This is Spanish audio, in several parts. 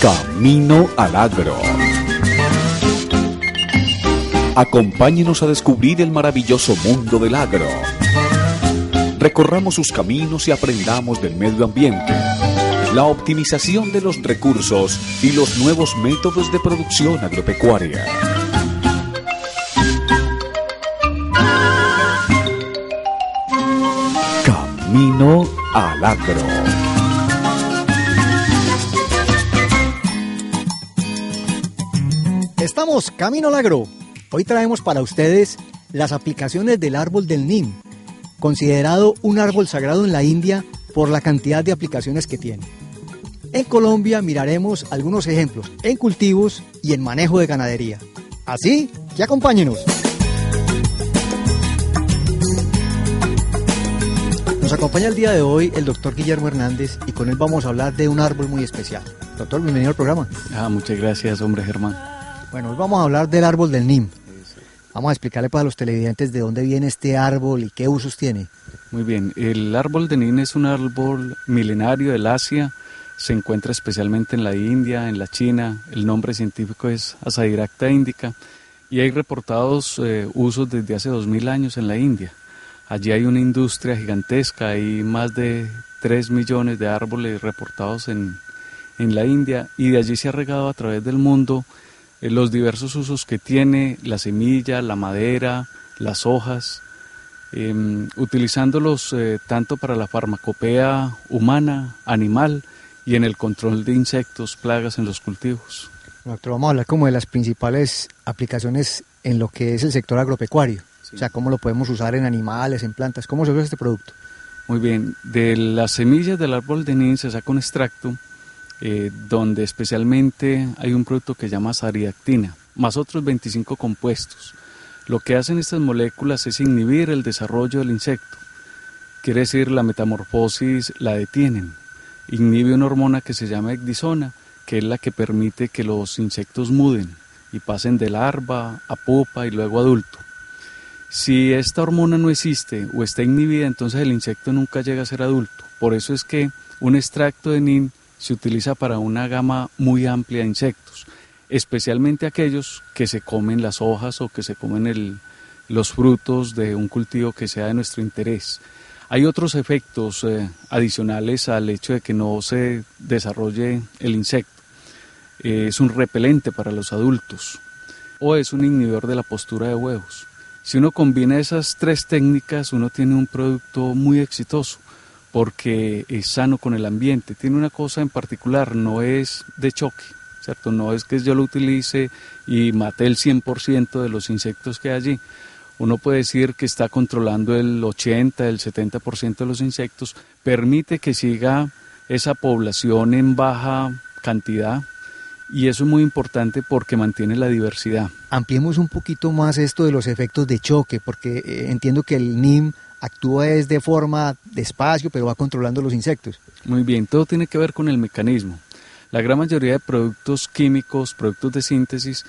Camino al Agro. Acompáñenos a descubrir el maravilloso mundo del agro. Recorramos sus caminos y aprendamos del medio ambiente, la optimización de los recursos y los nuevos métodos de producción agropecuaria. Camino al Agro. Estamos Camino al Agro. Hoy traemos para ustedes las aplicaciones del árbol del Neem, considerado un árbol sagrado en la India por la cantidad de aplicaciones que tiene. En Colombia miraremos algunos ejemplos en cultivos y en manejo de ganadería. Así que acompáñenos. Nos acompaña el día de hoy el doctor Guillermo Hernández y con él vamos a hablar de un árbol muy especial. Doctor, bienvenido al programa. Muchas gracias, hombre Germán. Bueno, hoy vamos a hablar del árbol del Neem. Vamos a explicarle para los televidentes de dónde viene este árbol y qué usos tiene. Muy bien, el árbol de Neem es un árbol milenario del Asia, se encuentra especialmente en la India, en la China, el nombre científico es Azadirachta indica y hay reportados usos desde hace 2000 años en la India. Allí hay una industria gigantesca, hay más de 3 millones de árboles reportados en la India y de allí se ha regado a través del mundo los diversos usos que tiene, la semilla, la madera, las hojas, utilizándolos tanto para la farmacopea humana, animal y en el control de insectos, plagas en los cultivos. Doctor, vamos a hablar como de las principales aplicaciones en lo que es el sector agropecuario. Sí. O sea, cómo lo podemos usar en animales, en plantas, cómo se usa este producto. Muy bien, de las semillas del árbol de Neem se saca un extracto donde especialmente hay un producto que se llama azadiractina, más otros 25 compuestos. Lo que hacen estas moléculas es inhibir el desarrollo del insecto, quiere decir la metamorfosis la detienen, inhibe una hormona que se llama ecdisona, que es la que permite que los insectos muden y pasen de larva a pupa y luego adulto. Si esta hormona no existe o está inhibida, entonces el insecto nunca llega a ser adulto. Por eso es que un extracto de Neem se utiliza para una gama muy amplia de insectos, especialmente aquellos que se comen las hojas o que se comen los frutos de un cultivo que sea de nuestro interés. Hay otros efectos adicionales al hecho de que no se desarrolle el insecto. Es un repelente para los adultos o es un inhibidor de la postura de huevos. Si uno combina esas 3 técnicas, uno tiene un producto muy exitoso porque es sano con el ambiente. Tiene una cosa en particular, no es de choque, ¿cierto? No es que yo lo utilice y mate el 100% de los insectos que hay allí. Uno puede decir que está controlando el 80, el 70% de los insectos, permite que siga esa población en baja cantidad y eso es muy importante porque mantiene la diversidad. Ampliemos un poquito más esto de los efectos de choque, porque entiendo que el Neem actúa de forma despacio, pero va controlando los insectos. Muy bien, todo tiene que ver con el mecanismo. La gran mayoría de productos químicos, productos de síntesis,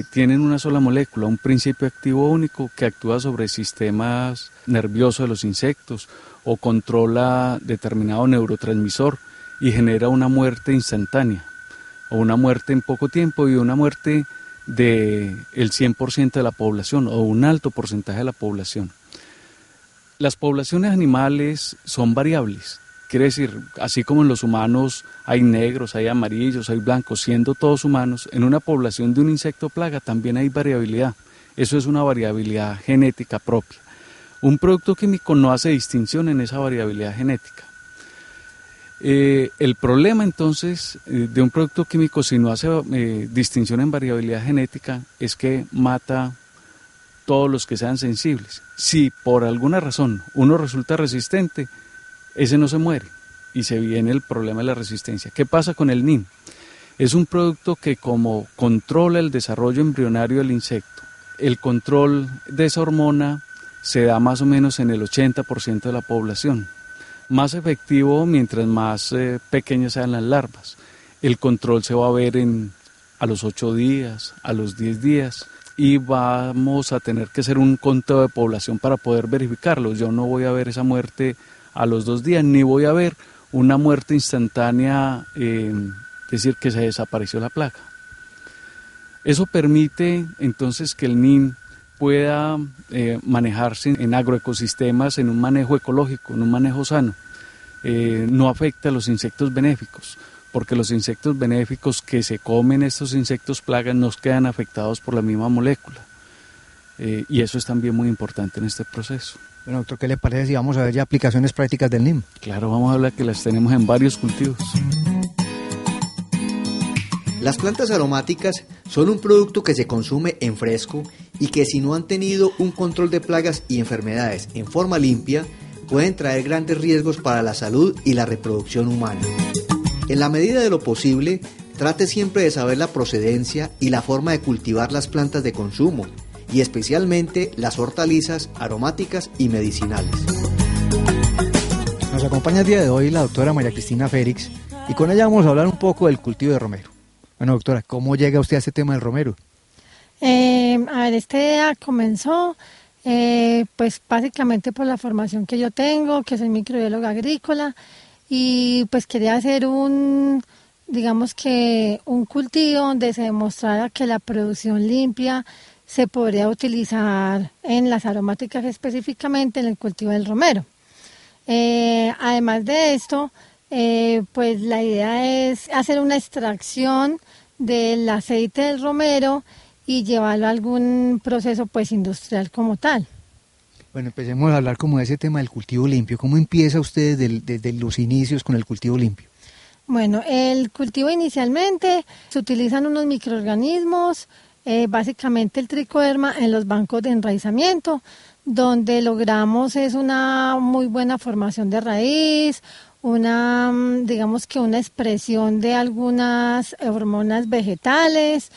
tienen una sola molécula, un principio activo único que actúa sobre sistemas nerviosos de los insectos o controla determinado neurotransmisor y genera una muerte instantánea o una muerte en poco tiempo y una muerte del 100% de la población o un alto porcentaje de la población. Las poblaciones animales son variables, quiere decir, así como en los humanos hay negros, hay amarillos, hay blancos, siendo todos humanos, en una población de un insecto plaga también hay variabilidad. Eso es una variabilidad genética propia. Un producto químico no hace distinción en esa variabilidad genética. El problema entonces de un producto químico si no hace distinción en variabilidad genética es que mata todos los que sean sensibles. Si por alguna razón uno resulta resistente, ese no se muere y se viene el problema de la resistencia. ¿Qué pasa con el Neem? Es un producto que como controla el desarrollo embrionario del insecto, el control de esa hormona se da más o menos en el 80% de la población. Más efectivo mientras más pequeñas sean las larvas. El control se va a ver a los 8 días, a los 10 días y vamos a tener que hacer un conteo de población para poder verificarlo. Yo no voy a ver esa muerte a los 2 días, ni voy a ver una muerte instantánea decir que se desapareció la plaga. Eso permite entonces que el NIN pueda manejarse en agroecosistemas, en un manejo ecológico, en un manejo sano. No afecta a los insectos benéficos, porque los insectos benéficos que se comen estos insectos plagas nos quedan afectados por la misma molécula. Y eso es también muy importante en este proceso. Bueno, doctor, ¿qué le parece si vamos a ver ya aplicaciones prácticas del NIM? Claro, vamos a hablar que las tenemos en varios cultivos. Las plantas aromáticas son un producto que se consume en fresco y que si no han tenido un control de plagas y enfermedades en forma limpia, pueden traer grandes riesgos para la salud y la reproducción humana. En la medida de lo posible, trate siempre de saber la procedencia y la forma de cultivar las plantas de consumo, y especialmente las hortalizas aromáticas y medicinales. Nos acompaña el día de hoy la doctora María Cristina Félix, y con ella vamos a hablar un poco del cultivo de romero. Bueno, doctora, ¿cómo llega usted a este tema del romero? Esta idea comenzó pues básicamente por la formación que yo tengo, que soy microbióloga agrícola, y pues quería hacer un cultivo donde se demostrara que la producción limpia se podría utilizar en las aromáticas, específicamente en el cultivo del romero. Además de esto, pues la idea es hacer una extracción del aceite del romero y llevarlo a algún proceso pues industrial como tal. Bueno, empecemos a hablar como de ese tema del cultivo limpio. ¿Cómo empieza usted desde los inicios con el cultivo limpio? Bueno, el cultivo inicialmente se utilizan unos microorganismos, básicamente el tricoderma en los bancos de enraizamiento, donde logramos es una muy buena formación de raíz, una expresión de algunas hormonas vegetales.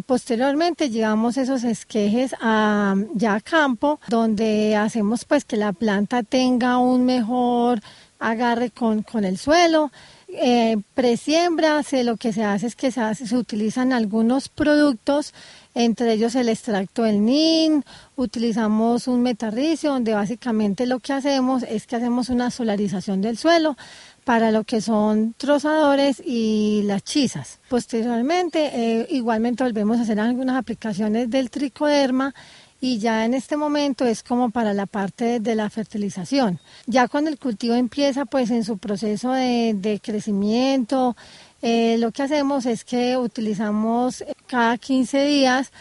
Posteriormente llevamos esos esquejes ya a campo, donde hacemos pues que la planta tenga un mejor agarre con el suelo. Presiembra, lo que se hace es que se utilizan algunos productos, entre ellos el extracto del NIN, utilizamos un metarricio, donde básicamente lo que hacemos es que hacemos una solarización del suelo para lo que son trozadores y las chizas. Posteriormente, igualmente volvemos a hacer algunas aplicaciones del tricoderma, y ya en este momento es como para la parte de la fertilización. Ya cuando el cultivo empieza pues en su proceso de crecimiento, lo que hacemos es que utilizamos cada 15 días,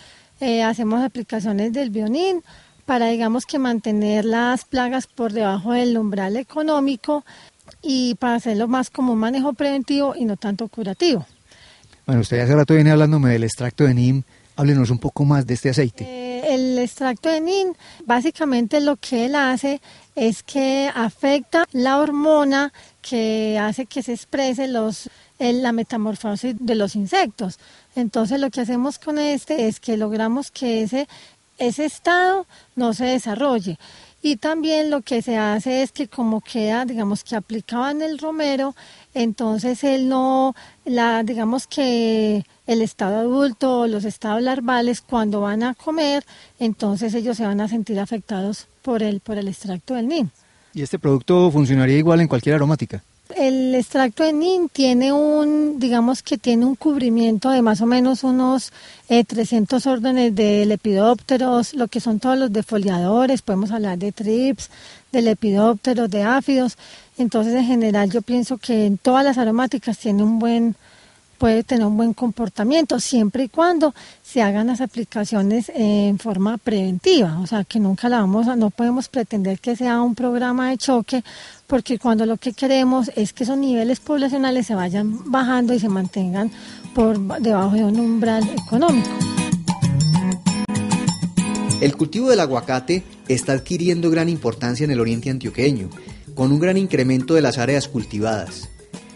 hacemos aplicaciones del Bionin para mantener las plagas por debajo del umbral económico y para hacerlo más como un manejo preventivo y no tanto curativo. Bueno, usted hace rato viene hablándome del extracto de NIM. Háblenos un poco más de este aceite. El extracto de NIN, básicamente lo que él hace es que afecta la hormona que hace que se exprese la metamorfosis de los insectos. Entonces lo que hacemos con este es que logramos que ese estado no se desarrolle. Y también lo que se hace es que como queda, que aplicaba en el romero, entonces él no, que el estado adulto o los estados larvales cuando van a comer, entonces ellos se van a sentir afectados por el extracto del NIN. ¿Y este producto funcionaría igual en cualquier aromática? El extracto de NIN tiene tiene un cubrimiento de más o menos unos 300 órdenes de lepidópteros, lo que son todos los defoliadores, podemos hablar de trips, de lepidópteros, de áfidos. Entonces, en general, yo pienso que en todas las aromáticas puede tener un buen comportamiento, siempre y cuando se hagan las aplicaciones en forma preventiva, o sea, que nunca no podemos pretender que sea un programa de choque, porque cuando lo que queremos es que esos niveles poblacionales se vayan bajando y se mantengan por debajo de un umbral económico. El cultivo del aguacate está adquiriendo gran importancia en el oriente antioqueño, con un gran incremento de las áreas cultivadas.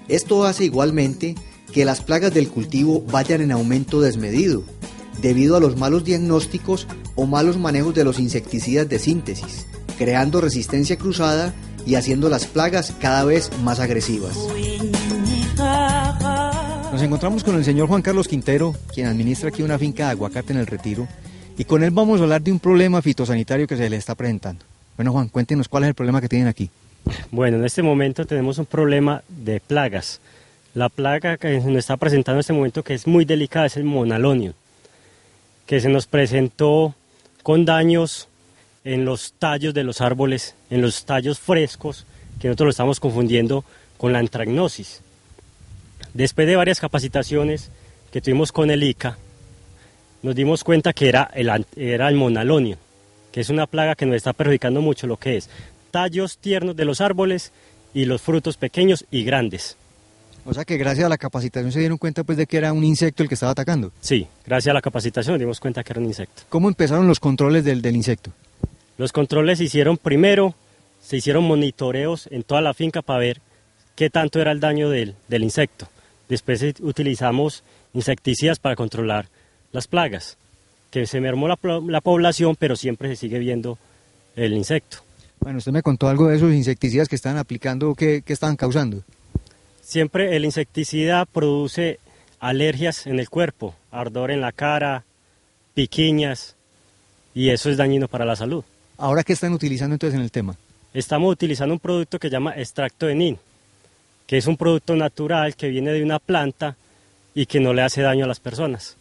Esto hace igualmente que las plagas del cultivo vayan en aumento desmedido, debido a los malos diagnósticos o malos manejos de los insecticidas de síntesis, creando resistencia cruzada y haciendo las plagas cada vez más agresivas. Nos encontramos con el señor Juan Carlos Quintero, quien administra aquí una finca de aguacate en El Retiro, y con él vamos a hablar de un problema fitosanitario que se le está presentando. Bueno, Juan, cuéntenos cuál es el problema que tienen aquí. Bueno, en este momento tenemos un problema de plagas. La plaga que se nos está presentando en este momento, que es muy delicada, es el monalonio, que se nos presentó con daños en los tallos de los árboles, en los tallos frescos, que nosotros lo estamos confundiendo con la antracnosis. Después de varias capacitaciones que tuvimos con el ICA, nos dimos cuenta que era el monalonio, que es una plaga que nos está perjudicando mucho lo que es tallos tiernos de los árboles y los frutos pequeños y grandes. O sea que gracias a la capacitación se dieron cuenta pues de que era un insecto el que estaba atacando. Sí, gracias a la capacitación nos dimos cuenta que era un insecto. ¿Cómo empezaron los controles del insecto? Los controles se hicieron primero, se hicieron monitoreos en toda la finca para ver qué tanto era el daño del insecto. Después utilizamos insecticidas para controlar las plagas, que se mermó la población, pero siempre se sigue viendo el insecto. Bueno, usted me contó algo de esos insecticidas que estaban aplicando, ¿qué estaban causando? Siempre el insecticida produce alergias en el cuerpo, ardor en la cara, piquiñas, y eso es dañino para la salud. ¿Ahora qué están utilizando entonces en el tema? Estamos utilizando un producto que se llama extracto de NIN, que es un producto natural que viene de una planta y que no le hace daño a las personas.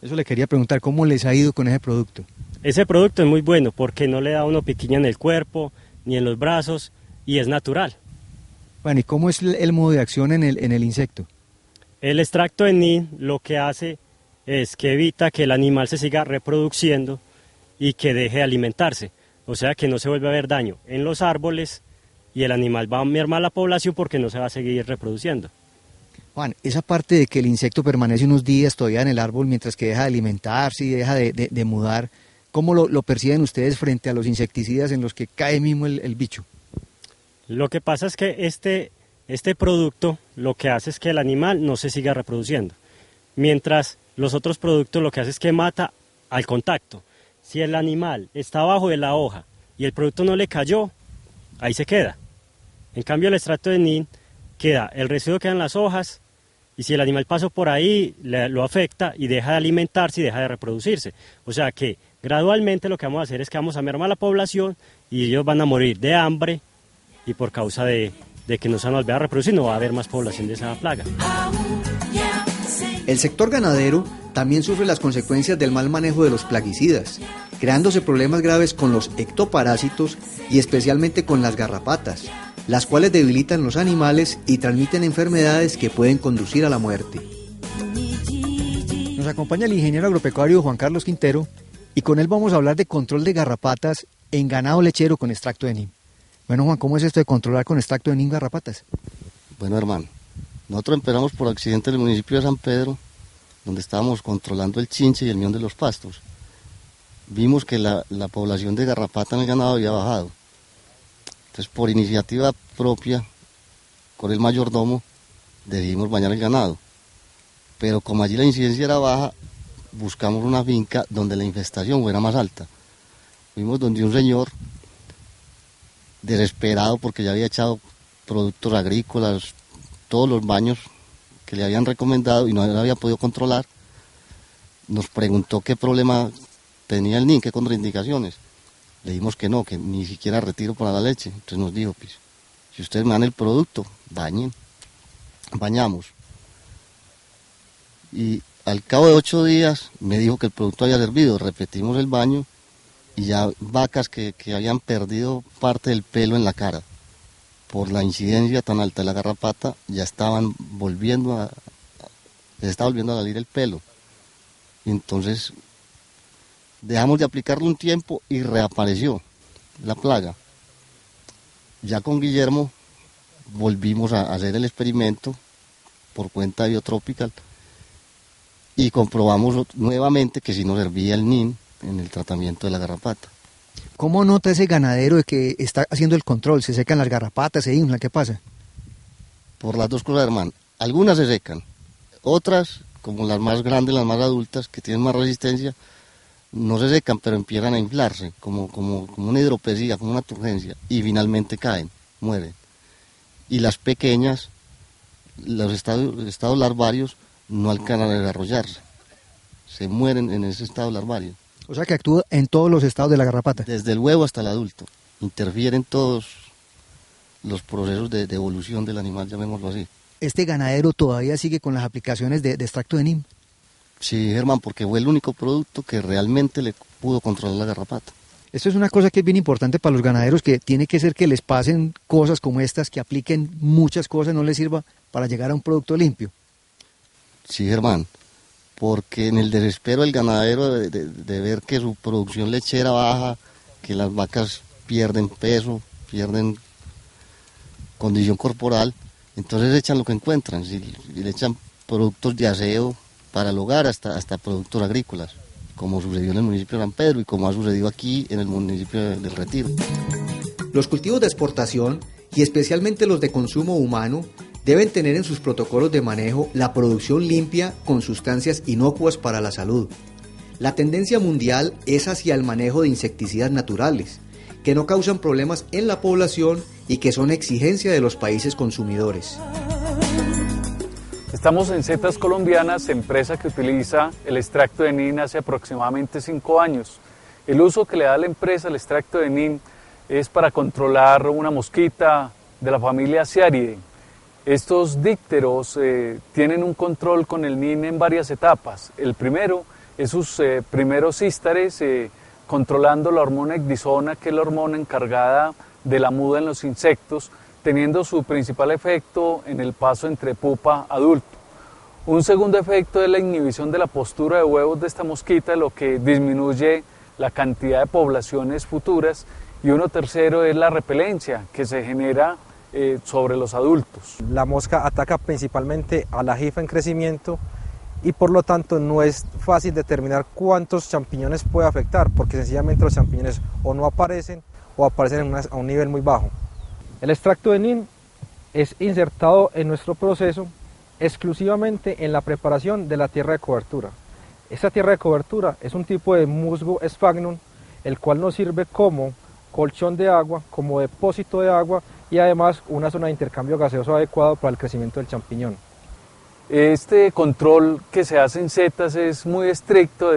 Eso le quería preguntar, ¿cómo les ha ido con ese producto? Ese producto es muy bueno porque no le da a uno piquiña en el cuerpo ni en los brazos y es natural. Bueno, ¿y cómo es el modo de acción en el insecto? El extracto de NIN lo que hace es que evita que el animal se siga reproduciendo y que deje de alimentarse. O sea que no se vuelve a ver daño en los árboles y el animal va a mermar la población porque no se va a seguir reproduciendo. Juan, esa parte de que el insecto permanece unos días todavía en el árbol mientras que deja de alimentarse y deja de mudar, ¿cómo lo perciben ustedes frente a los insecticidas en los que cae mismo el bicho? Lo que pasa es que este producto lo que hace es que el animal no se siga reproduciendo, mientras los otros productos lo que hace es que mata al contacto. Si el animal está abajo de la hoja y el producto no le cayó, ahí se queda. En cambio el extracto de NIN queda, el residuo queda en las hojas y si el animal pasó por ahí lo afecta y deja de alimentarse y deja de reproducirse. O sea que gradualmente lo que vamos a hacer es que vamos a mermar la población y ellos van a morir de hambre y por causa de que no se van a volver a reproducir no va a haber más población de esa plaga. El sector ganadero también sufre las consecuencias del mal manejo de los plaguicidas, creándose problemas graves con los ectoparásitos y especialmente con las garrapatas, las cuales debilitan los animales y transmiten enfermedades que pueden conducir a la muerte. Nos acompaña el ingeniero agropecuario Juan Carlos Quintero y con él vamos a hablar de control de garrapatas en ganado lechero con extracto de NIN. Bueno, Juan, ¿cómo es esto de controlar con extracto de NIN garrapatas? Bueno, hermano, nosotros empezamos por accidente en el municipio de San Pedro, donde estábamos controlando el chinche y el mión de los pastos. Vimos que la población de garrapata en el ganado había bajado. Entonces, por iniciativa propia, con el mayordomo, decidimos bañar el ganado. Pero como allí la incidencia era baja, buscamos una finca donde la infestación fuera más alta. Fuimos donde un señor, desesperado porque ya había echado productos agrícolas, todos los baños que le habían recomendado y no había podido controlar, nos preguntó qué problema tenía el NIN, qué contraindicaciones. Le dijimos que no, que ni siquiera retiro para la leche. Entonces nos dijo, pues, si ustedes me dan el producto, bañen. Bañamos. Y al cabo de 8 días me dijo que el producto había servido. Repetimos el baño y ya vacas que habían perdido parte del pelo en la cara por la incidencia tan alta de la garrapata, ya estaban les estaba volviendo a salir el pelo. Y entonces dejamos de aplicarlo un tiempo y reapareció la plaga. Ya con Guillermo volvimos a hacer el experimento por cuenta de Biotropical y comprobamos nuevamente que sí nos servía el NIN en el tratamiento de la garrapata. ¿Cómo nota ese ganadero de que está haciendo el control? ¿Se secan las garrapatas, se inflan? ¿Qué pasa? Por las dos cosas, hermano. Algunas se secan, otras, como las más grandes, las más adultas, que tienen más resistencia, no se secan, pero empiezan a inflarse, como una hidropesía, como una turgencia, y finalmente caen, mueren. Y las pequeñas, los estados larvarios, no alcanzan a desarrollarse, se mueren en ese estado larvario. O sea que actúa en todos los estados de la garrapata. Desde el huevo hasta el adulto, interfieren todos los procesos de evolución del animal, llamémoslo así. ¿este ganadero todavía sigue con las aplicaciones de extracto de NIM? Sí, Germán, porque fue el único producto que realmente le pudo controlar la garrapata. Esto es una cosa que es bien importante para los ganaderos, que tiene que ser que les pasen cosas como estas, que apliquen muchas cosas, no les sirva para llegar a un producto limpio. Sí, Germán, porque en el desespero del ganadero de ver que su producción lechera baja, que las vacas pierden peso, pierden condición corporal, entonces echan lo que encuentran, y le echan productos de aseo para el hogar hasta productos agrícolas, como sucedió en el municipio de San Pedro y como ha sucedido aquí en el municipio del Retiro. Los cultivos de exportación, y especialmente los de consumo humano, deben tener en sus protocolos de manejo la producción limpia con sustancias inocuas para la salud. La tendencia mundial es hacia el manejo de insecticidas naturales, que no causan problemas en la población y que son exigencia de los países consumidores. Estamos en Setas Colombianas, empresa que utiliza el extracto de NIN hace aproximadamente 5 años. El uso que le da la empresa al extracto de NIN es para controlar una mosquita de la familia Asciaridae. Estos dípteros tienen un control con el NIN en varias etapas. El primero es sus primeros ístares, controlando la hormona ecdisona, que es la hormona encargada de la muda en los insectos, teniendo su principal efecto en el paso entre pupa a adulto. Un segundo efecto es la inhibición de la postura de huevos de esta mosquita, lo que disminuye la cantidad de poblaciones futuras, y uno tercero es la repelencia que se genera sobre los adultos. La mosca ataca principalmente a la jifa en crecimiento y por lo tanto no es fácil determinar cuántos champiñones puede afectar, porque sencillamente los champiñones o no aparecen o aparecen a un nivel muy bajo. El extracto de NIN es insertado en nuestro proceso exclusivamente en la preparación de la tierra de cobertura. Esta tierra de cobertura es un tipo de musgo sphagnum, el cual nos sirve como colchón de agua, como depósito de agua y además una zona de intercambio gaseoso adecuado para el crecimiento del champiñón. Este control que se hace en setas es muy estricto